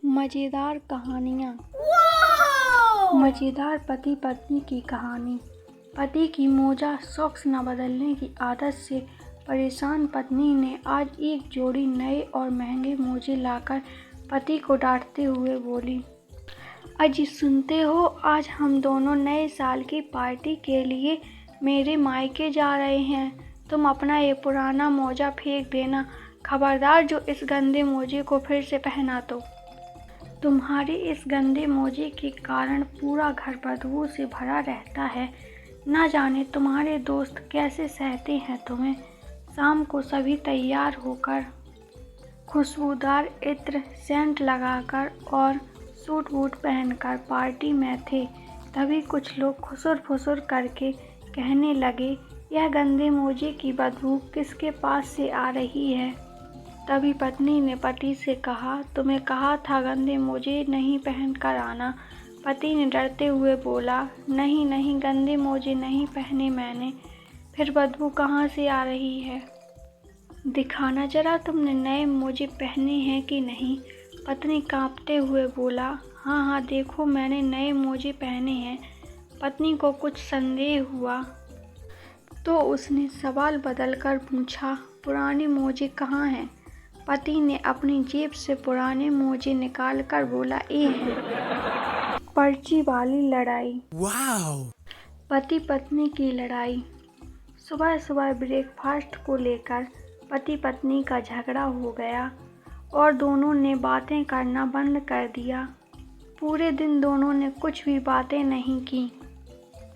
मज़ेदार कहानियाँ। मज़ेदार पति पत्नी की कहानी। पति की मोजा सॉक्स न बदलने की आदत से परेशान पत्नी ने आज एक जोड़ी नए और महंगे मोजे लाकर पति को डांटते हुए बोली, अजी सुनते हो, आज हम दोनों नए साल की पार्टी के लिए मेरे मायके जा रहे हैं। तुम अपना ये पुराना मोजा फेंक देना, खबरदार जो इस गंदे मोजे को फिर से पहना तो। तुम्हारे इस गंदे मोजे के कारण पूरा घर बदबू से भरा रहता है। ना जाने तुम्हारे दोस्त कैसे सहते हैं तुम्हें। शाम को सभी तैयार होकर खुशबूदार इत्र सेंट लगाकर और सूट बूट पहनकर पार्टी में थे। तभी कुछ लोग खुसुर फुसुर करके कहने लगे, यह गंदे मोजे की बदबू किसके पास से आ रही है। तभी पत्नी ने पति से कहा, तुम्हें कहा था गंदे मोजे नहीं पहन कर आना। पति ने डरते हुए बोला, नहीं नहीं, गंदे मोजे नहीं पहने मैंने। फिर बदबू कहाँ से आ रही है? दिखाना जरा तुमने नए मोजे पहने हैं कि नहीं। पत्नी कांपते हुए बोला, हाँ हाँ देखो मैंने नए मोजे पहने हैं। पत्नी को कुछ संदेह हुआ तो उसने सवाल बदलकर पूछा, पुराने मोजे कहाँ हैं? पति ने अपनी जेब से पुराने मोजे निकालकर बोला, ये हैं। पर्ची वाली लड़ाई। वाओ! पति पत्नी की लड़ाई। सुबह सुबह ब्रेकफास्ट को लेकर पति पत्नी का झगड़ा हो गया और दोनों ने बातें करना बंद कर दिया। पूरे दिन दोनों ने कुछ भी बातें नहीं की।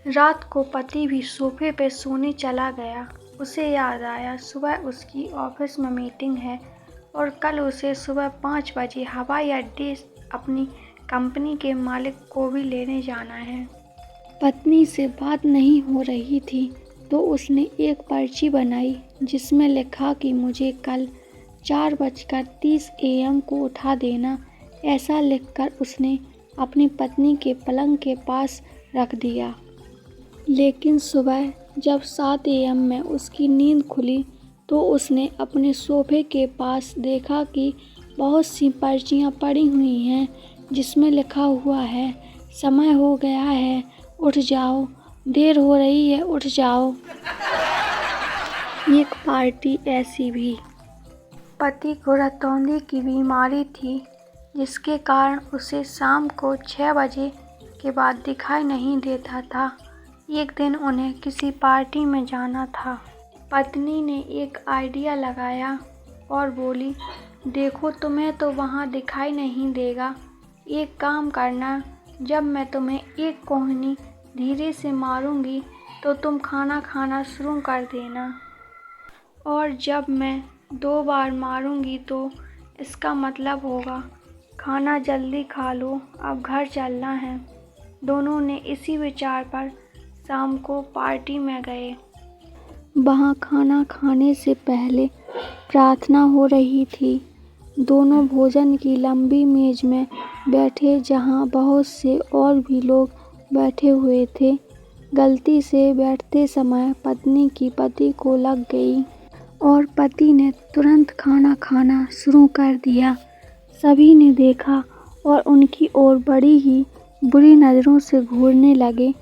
रात को पति भी सोफे पे सोने चला गया। उसे याद आया सुबह उसकी ऑफिस में मीटिंग है और कल उसे सुबह 5 बजे हवाई अड्डे अपनी कंपनी के मालिक को भी लेने जाना है। पत्नी से बात नहीं हो रही थी तो उसने एक पर्ची बनाई जिसमें लिखा कि मुझे कल 4:30 AM को उठा देना। ऐसा लिखकर उसने अपनी पत्नी के पलंग के पास रख दिया। लेकिन सुबह जब 7 AM में उसकी नींद खुली तो उसने अपने सोफे के पास देखा कि बहुत सी पर्चियाँ पड़ी हुई हैं जिसमें लिखा हुआ है, समय हो गया है, उठ जाओ, देर हो रही है, उठ जाओ। एक पार्टी ऐसी भी। पति को रतौंधी की बीमारी थी जिसके कारण उसे शाम को 6 बजे के बाद दिखाई नहीं देता था। एक दिन उन्हें किसी पार्टी में जाना था। पत्नी ने एक आइडिया लगाया और बोली, देखो तुम्हें तो वहाँ दिखाई नहीं देगा। एक काम करना, जब मैं तुम्हें एक कोहनी धीरे से मारूंगी तो तुम खाना खाना शुरू कर देना, और जब मैं 2 बार मारूंगी तो इसका मतलब होगा खाना जल्दी खा लो, अब घर चलना है। दोनों ने इसी विचार पर शाम को पार्टी में गए। वहाँ खाना खाने से पहले प्रार्थना हो रही थी। दोनों भोजन की लंबी मेज में बैठे जहाँ बहुत से और भी लोग बैठे हुए थे। गलती से बैठते समय पत्नी की पति को लग गई और पति ने तुरंत खाना खाना शुरू कर दिया। सभी ने देखा और उनकी ओर बड़ी ही बुरी नज़रों से घूरने लगे।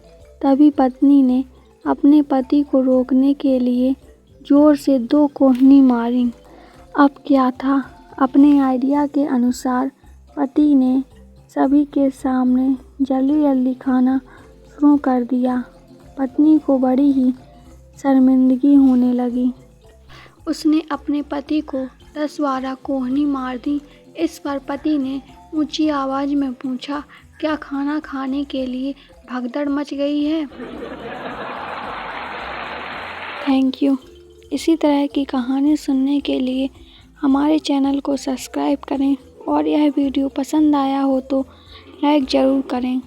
तभी पत्नी ने अपने पति को रोकने के लिए जोर से 2 कोहनी मारी। अब क्या था, अपने आइडिया के अनुसार पति ने सभी के सामने जल्दी जल्दी खाना शुरू कर दिया। पत्नी को बड़ी ही शर्मिंदगी होने लगी। उसने अपने पति को 10-12 कोहनी मार दी। इस पर पति ने ऊंची आवाज़ में पूछा, क्या खाना खाने के लिए भगदड़ मच गई है? Thank you. इसी तरह की कहानी सुनने के लिए हमारे चैनल को सब्सक्राइब करें और यह वीडियो पसंद आया हो तो लाइक ज़रूर करें।